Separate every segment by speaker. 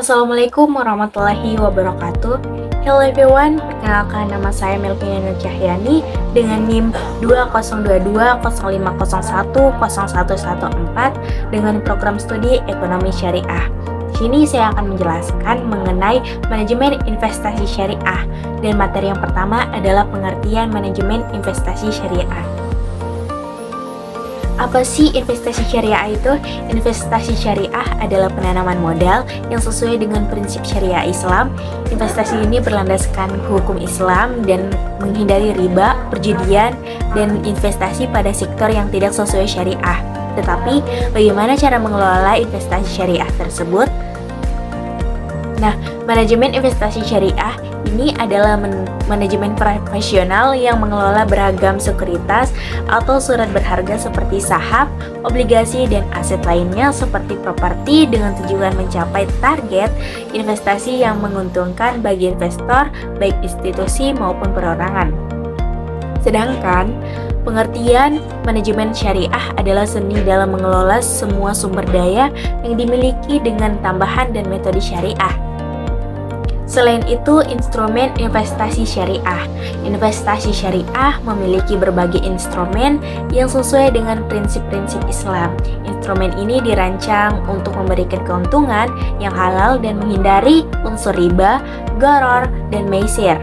Speaker 1: Assalamualaikum warahmatullahi wabarakatuh. Hello everyone, perkenalkan nama saya Melvina Nur Cahyani dengan NIM 202205010114 dengan program studi Ekonomi Syariah. Di sini saya akan menjelaskan mengenai manajemen investasi syariah dan materi yang pertama adalah pengertian manajemen investasi syariah. Apa sih investasi syariah itu? Investasi syariah adalah penanaman modal yang sesuai dengan prinsip syariah Islam. Investasi ini berlandaskan hukum Islam dan menghindari riba, perjudian, dan investasi pada sektor yang tidak sesuai syariah. Tetapi, bagaimana cara mengelola investasi syariah tersebut? Nah, manajemen investasi syariah ini adalah manajemen profesional yang mengelola beragam sekuritas atau surat berharga seperti saham, obligasi, dan aset lainnya seperti properti dengan tujuan mencapai target investasi yang menguntungkan bagi investor, baik institusi maupun perorangan. Sedangkan pengertian manajemen syariah adalah seni dalam mengelola semua sumber daya yang dimiliki dengan tambahan dan metode syariah. Selain itu, instrumen investasi syariah. Investasi syariah memiliki berbagai instrumen yang sesuai dengan prinsip-prinsip Islam. Instrumen ini dirancang untuk memberikan keuntungan yang halal dan menghindari unsur riba, gharar, dan maisir.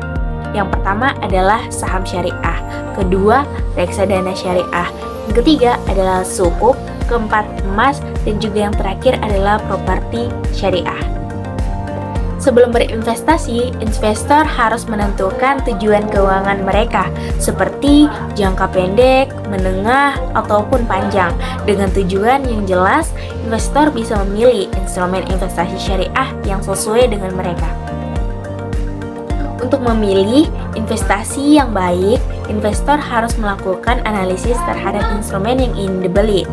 Speaker 1: Yang pertama adalah saham syariah, kedua reksadana syariah, yang ketiga adalah sukuk, keempat emas, dan juga yang terakhir adalah properti syariah. Sebelum berinvestasi, investor harus menentukan tujuan keuangan mereka seperti jangka pendek, menengah, ataupun panjang. Dengan tujuan yang jelas, investor bisa memilih instrumen investasi syariah yang sesuai dengan mereka. Untuk memilih investasi yang baik, investor harus melakukan analisis terhadap instrumen yang ingin dibeli.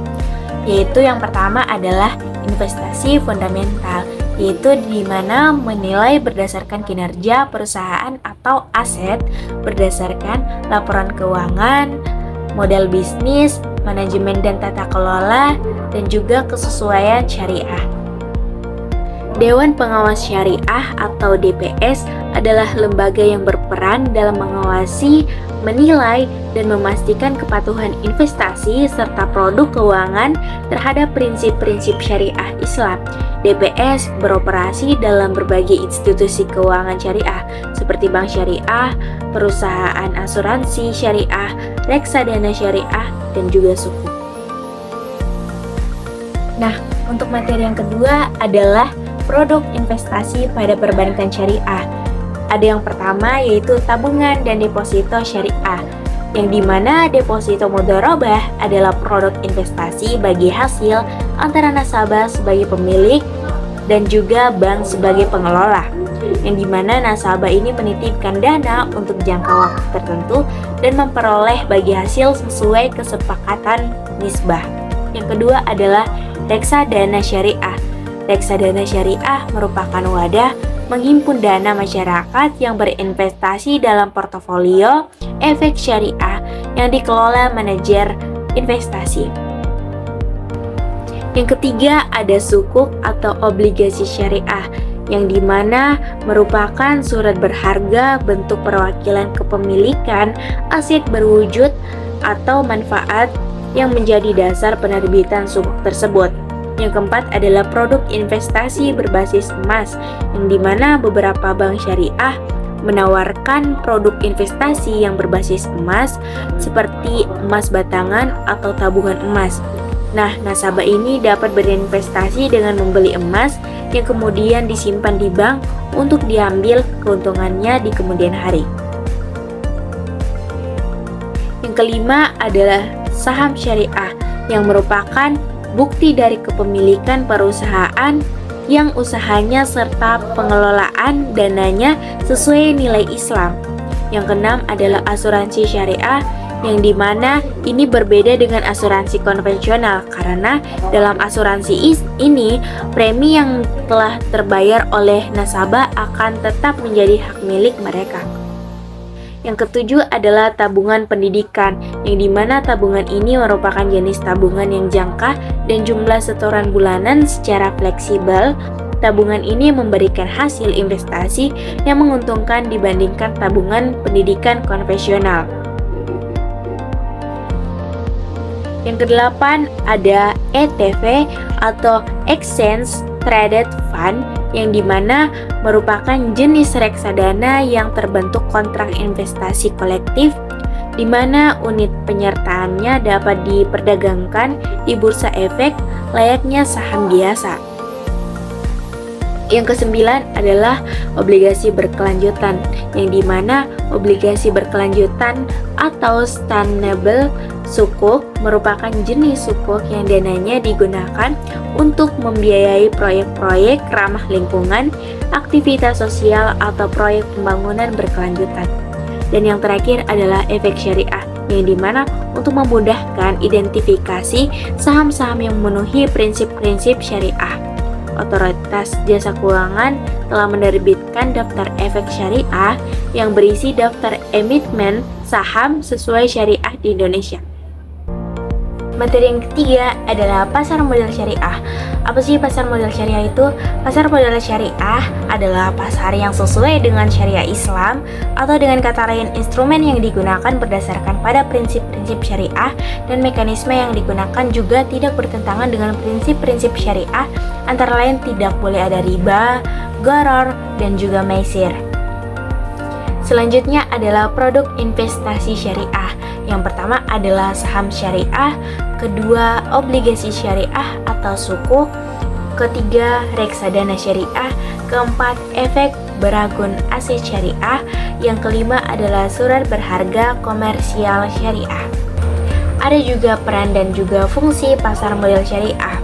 Speaker 1: Yaitu yang pertama adalah investasi fundamental, yaitu di mana menilai berdasarkan kinerja perusahaan atau aset berdasarkan laporan keuangan, model bisnis, manajemen dan tata kelola, dan juga kesesuaian syariah. Dewan Pengawas Syariah atau DPS adalah lembaga yang berperan dalam mengawasi, menilai, dan memastikan kepatuhan investasi serta produk keuangan terhadap prinsip-prinsip syariah Islam. DPS beroperasi dalam berbagai institusi keuangan syariah seperti bank syariah, perusahaan asuransi syariah, reksadana syariah, dan juga sukuk. Nah, untuk materi yang kedua adalah produk investasi pada perbankan syariah. Ada yang pertama yaitu tabungan dan deposito syariah, yang dimana deposito mudharabah adalah produk investasi bagi hasil antara nasabah sebagai pemilik dan juga bank sebagai pengelola, yang dimana nasabah ini menitipkan dana untuk jangka waktu tertentu dan memperoleh bagi hasil sesuai kesepakatan nisbah. Yang kedua adalah reksadana syariah. Reksadana syariah merupakan wadah menghimpun dana masyarakat yang berinvestasi dalam portofolio efek syariah yang dikelola manajer investasi. Yang ketiga ada sukuk atau obligasi syariah, yang dimana merupakan surat berharga bentuk perwakilan kepemilikan aset berwujud atau manfaat yang menjadi dasar penerbitan sukuk tersebut. Yang keempat adalah produk investasi berbasis emas, yang dimana beberapa bank syariah menawarkan produk investasi yang berbasis emas seperti emas batangan atau tabungan emas. Nah, nasabah ini dapat berinvestasi dengan membeli emas yang kemudian disimpan di bank untuk diambil keuntungannya di kemudian hari. Yang kelima adalah saham syariah, yang merupakan bukti dari kepemilikan perusahaan yang usahanya serta pengelolaan dananya sesuai nilai Islam. Yang keenam adalah asuransi syariah, yang dimana ini berbeda dengan asuransi konvensional karena dalam asuransi ini premi yang telah terbayar oleh nasabah akan tetap menjadi hak milik mereka. Yang ketujuh adalah tabungan pendidikan, yang dimana tabungan ini merupakan jenis tabungan yang jangka dan jumlah setoran bulanan secara fleksibel tabungan ini memberikan hasil investasi yang menguntungkan dibandingkan tabungan pendidikan konvensional. Yang kedelapan ada ETF atau Exchange Traded Fund, yang dimana merupakan jenis reksadana yang terbentuk kontrak investasi kolektif, di mana unit penyertaannya dapat diperdagangkan di bursa efek layaknya saham biasa. Yang kesembilan adalah obligasi berkelanjutan, yang dimana obligasi berkelanjutan atau sustainable sukuk merupakan jenis sukuk yang dananya digunakan untuk membiayai proyek-proyek ramah lingkungan, aktivitas sosial, atau proyek pembangunan berkelanjutan. Dan yang terakhir adalah efek syariah, yang dimana untuk memudahkan identifikasi saham-saham yang memenuhi prinsip-prinsip syariah. Otoritas Jasa Keuangan telah menerbitkan daftar efek syariah yang berisi daftar emiten saham sesuai syariah di Indonesia. Materi yang ketiga adalah pasar modal syariah. Apa sih pasar modal syariah itu? Pasar modal syariah adalah pasar yang sesuai dengan syariah Islam, atau dengan kata lain instrumen yang digunakan berdasarkan pada prinsip-prinsip syariah, dan mekanisme yang digunakan juga tidak bertentangan dengan prinsip-prinsip syariah, antara lain tidak boleh ada riba, gharar, dan juga maisir. Selanjutnya adalah produk investasi syariah. Yang pertama adalah saham syariah, kedua obligasi syariah atau sukuk, ketiga reksadana syariah, keempat efek beragun aset syariah, yang kelima adalah surat berharga komersial syariah. Ada juga peran dan juga fungsi pasar modal syariah.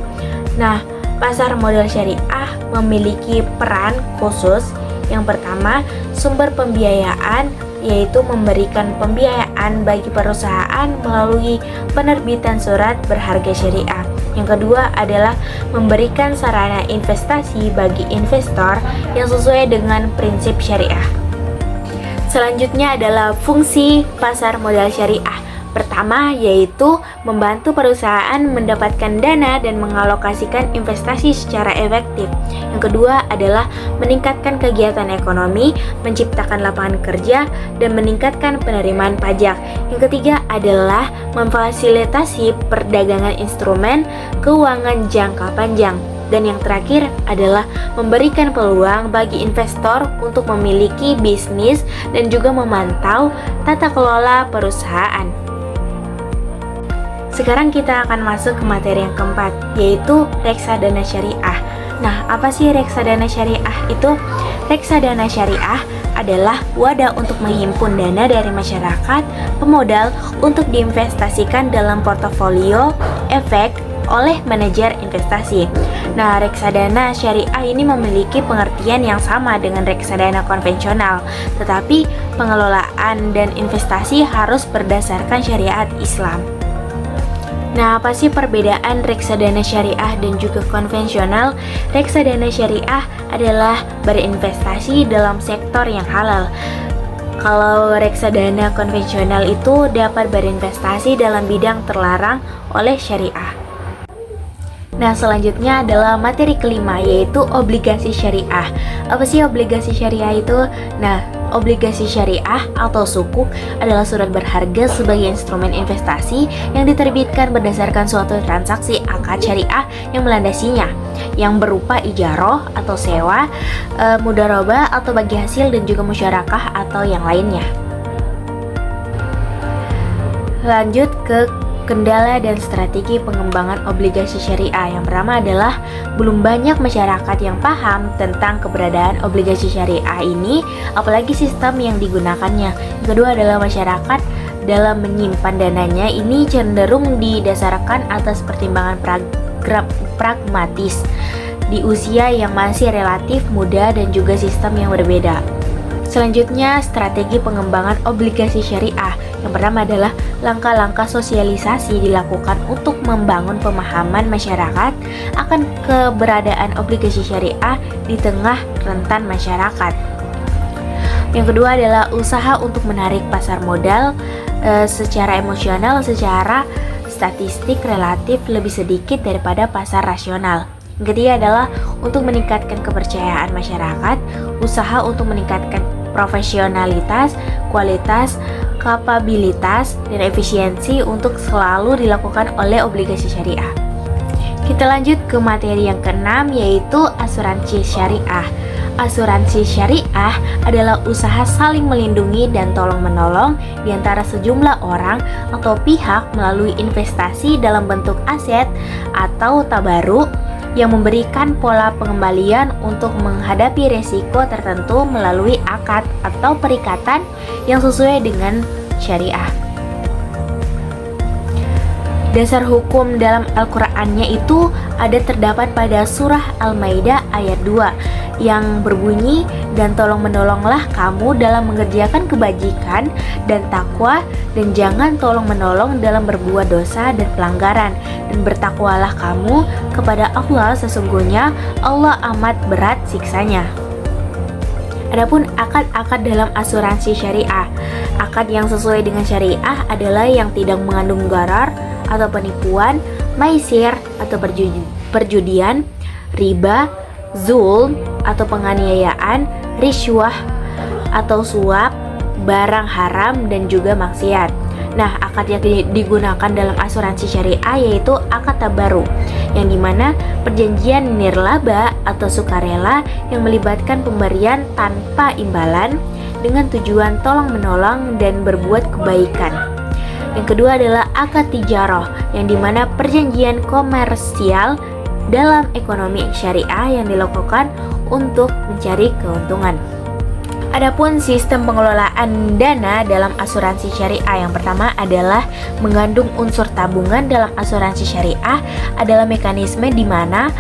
Speaker 1: Nah, pasar modal syariah memiliki peran khusus. Yang pertama, sumber pembiayaan, yaitu memberikan pembiayaan bagi perusahaan melalui penerbitan surat berharga syariah. Yang kedua adalah memberikan sarana investasi bagi investor yang sesuai dengan prinsip syariah. Selanjutnya adalah fungsi pasar modal syariah. Pertama, yaitu membantu perusahaan mendapatkan dana dan mengalokasikan investasi secara efektif. Yang kedua adalah meningkatkan kegiatan ekonomi, menciptakan lapangan kerja, dan meningkatkan penerimaan pajak. Yang ketiga adalah memfasilitasi perdagangan instrumen keuangan jangka panjang. Dan yang terakhir adalah memberikan peluang bagi investor untuk memiliki bisnis dan juga memantau tata kelola perusahaan. Sekarang kita akan masuk ke materi yang keempat, yaitu reksadana syariah. Nah, apa sih reksadana syariah itu? Reksadana syariah adalah wadah untuk menghimpun dana dari masyarakat pemodal untuk diinvestasikan dalam portofolio efek oleh manajer investasi. Nah, reksadana syariah ini memiliki pengertian yang sama dengan reksadana konvensional, tetapi pengelolaan dan investasi harus berdasarkan syariat Islam. Nah, apa sih perbedaan reksadana syariah dan juga konvensional? Reksadana syariah adalah berinvestasi dalam sektor yang halal. Kalau reksadana konvensional itu dapat berinvestasi dalam bidang terlarang oleh syariah. Nah, selanjutnya adalah materi kelima, yaitu obligasi syariah. Apa sih obligasi syariah itu? Nah, obligasi syariah atau sukuk adalah surat berharga sebagai instrumen investasi yang diterbitkan berdasarkan suatu transaksi akad syariah yang melandasinya, yang berupa ijaroh atau sewa, mudharabah atau bagi hasil, dan juga musyarakah atau yang lainnya. Lanjut ke kendala dan strategi pengembangan obligasi syariah. Yang pertama adalah belum banyak masyarakat yang paham tentang keberadaan obligasi syariah ini, apalagi sistem yang digunakannya. Yang kedua adalah masyarakat dalam menyimpan dananya ini cenderung didasarkan atas pertimbangan pragmatis di usia yang masih relatif muda dan juga sistem yang berbeda. Selanjutnya, strategi pengembangan obligasi syariah. Yang pertama adalah langkah-langkah sosialisasi dilakukan untuk membangun pemahaman masyarakat akan keberadaan obligasi syariah di tengah rentan masyarakat. Yang kedua adalah usaha untuk menarik pasar modal secara emosional, secara statistik relatif lebih sedikit daripada pasar rasional. Yang ketiga adalah untuk meningkatkan kepercayaan masyarakat, usaha untuk meningkatkan profesionalitas, kualitas, kapabilitas, dan efisiensi untuk selalu dilakukan oleh obligasi syariah. Kita lanjut ke materi yang keenam, yaitu asuransi syariah. Asuransi syariah adalah usaha saling melindungi dan tolong-menolong di antara sejumlah orang atau pihak melalui investasi dalam bentuk aset atau tabaruk yang memberikan pola pengembalian untuk menghadapi resiko tertentu melalui akad atau perikatan yang sesuai dengan syariah. Dasar hukum dalam Al-Qur'annya itu terdapat pada surah Al-Maidah ayat 2 yang berbunyi, dan tolong-menolonglah kamu dalam mengerjakan kebajikan dan takwa, dan jangan tolong-menolong dalam berbuat dosa dan pelanggaran, dan bertakwalah kamu kepada Allah, sesungguhnya Allah amat berat siksanya. Adapun akad-akad dalam asuransi syariah, akad yang sesuai dengan syariah adalah yang tidak mengandung gharar atau penipuan, maisir atau perjudian, riba, zulm atau penganiayaan, riswah atau suap, barang haram, dan juga maksiat. Nah, akad yang digunakan dalam asuransi syariah yaitu akad tabaruk, yang dimana perjanjian nirlaba atau sukarela yang melibatkan pemberian tanpa imbalan dengan tujuan tolong-menolong dan berbuat kebaikan. Yang kedua adalah akad tijarah, yang dimana perjanjian komersial dalam ekonomi syariah yang dilakukan untuk mencari keuntungan. Adapun sistem pengelolaan dana dalam asuransi syariah, yang pertama adalah mengandung unsur tabungan. Dalam asuransi syariah adalah mekanisme di mana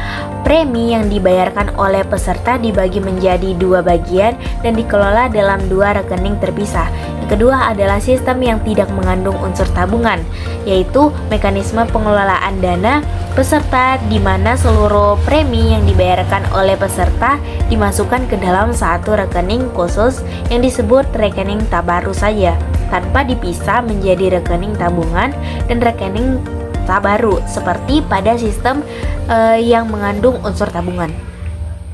Speaker 1: premi yang dibayarkan oleh peserta dibagi menjadi dua bagian dan dikelola dalam dua rekening terpisah. Yang kedua adalah sistem yang tidak mengandung unsur tabungan, yaitu mekanisme pengelolaan dana peserta di mana seluruh premi yang dibayarkan oleh peserta dimasukkan ke dalam satu rekening khusus yang disebut rekening tabaruk saja, tanpa dipisah menjadi rekening tabungan dan rekening tabaruk seperti pada sistem yang mengandung unsur tabungan.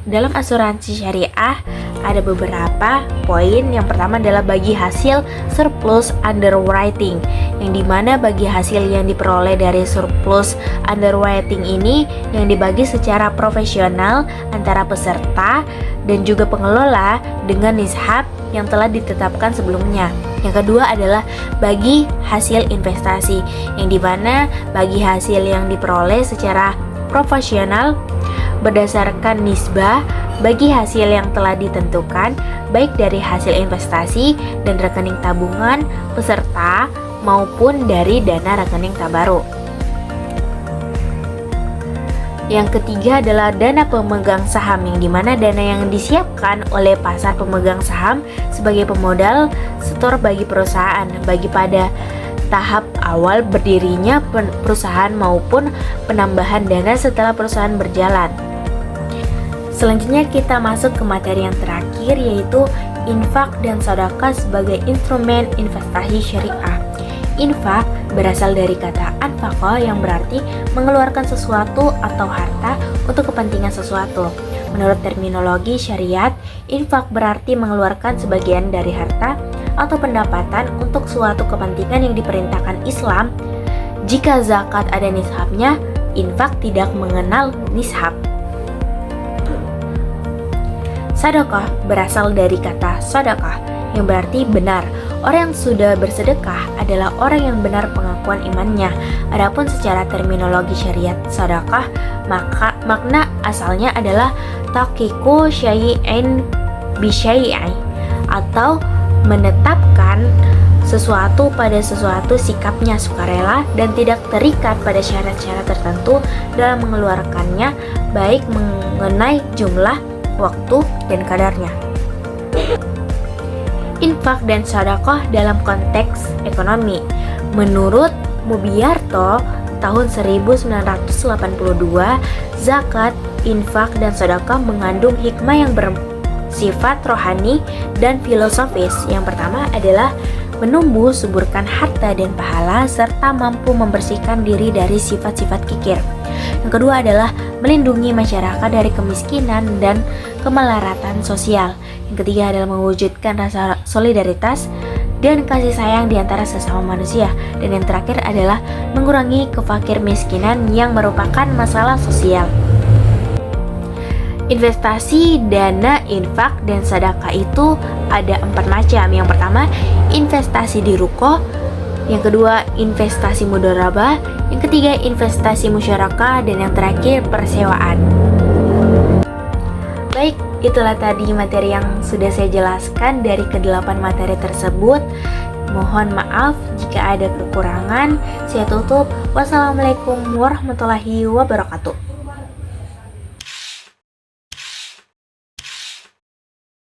Speaker 1: Dalam asuransi syariah ada beberapa poin. Yang pertama adalah bagi hasil surplus underwriting, yang dimana bagi hasil yang diperoleh dari surplus underwriting ini yang dibagi secara profesional antara peserta dan juga pengelola dengan nishab yang telah ditetapkan sebelumnya. Yang kedua adalah bagi hasil investasi, yang dimana bagi hasil yang diperoleh secara profesional berdasarkan nisbah bagi hasil yang telah ditentukan, baik dari hasil investasi dan rekening tabungan peserta maupun dari dana rekening tabaruk. Yang ketiga adalah dana pemegang saham, yang dimana dana yang disiapkan oleh pasar pemegang saham sebagai pemodal setor bagi perusahaan, bagi pada tahap awal berdirinya perusahaan maupun penambahan dana setelah perusahaan berjalan. Selanjutnya kita masuk ke materi yang terakhir, yaitu infak dan sedekah sebagai instrumen investasi syariah. Infak berasal dari kata anfaqa yang berarti mengeluarkan sesuatu atau harta untuk kepentingan sesuatu. Menurut terminologi syariat, infak berarti mengeluarkan sebagian dari harta atau pendapatan untuk suatu kepentingan yang diperintahkan Islam. Jika zakat ada nisabnya, infak tidak mengenal nishab. Sedekah berasal dari kata sedekah yang berarti benar. Orang yang sudah bersedekah adalah orang yang benar pengakuan imannya. Adapun secara terminologi syariat sedekah, maka makna asalnya adalah taqiqu syai'in bi syai'i, atau menetapkan sesuatu pada sesuatu sikapnya sukarela dan tidak terikat pada syarat-syarat tertentu dalam mengeluarkannya, baik mengenai jumlah, waktu, dan kadarnya. Infak dan sedekah dalam konteks ekonomi. Menurut Mubiarto tahun 1982, zakat, infak, dan sedekah mengandung hikmah yang bersifat rohani dan filosofis. Yang pertama adalah menumbuh suburkan harta dan pahala, serta mampu membersihkan diri dari sifat-sifat kikir. Yang kedua adalah melindungi masyarakat dari kemiskinan dan kemelaratan sosial. Yang ketiga adalah mewujudkan rasa solidaritas dan kasih sayang di antara sesama manusia. Dan yang terakhir adalah mengurangi kefakir miskinan yang merupakan masalah sosial. Investasi, dana, infak, dan sedekah itu ada 4 macam. Yang pertama, investasi di ruko. Yang kedua, investasi mudharabah. Yang ketiga, investasi musyarakah. Dan yang terakhir, persewaan. Baik, itulah tadi materi yang sudah saya jelaskan dari ke-8 materi tersebut. Mohon maaf jika ada kekurangan. Saya tutup. Wassalamualaikum warahmatullahi wabarakatuh.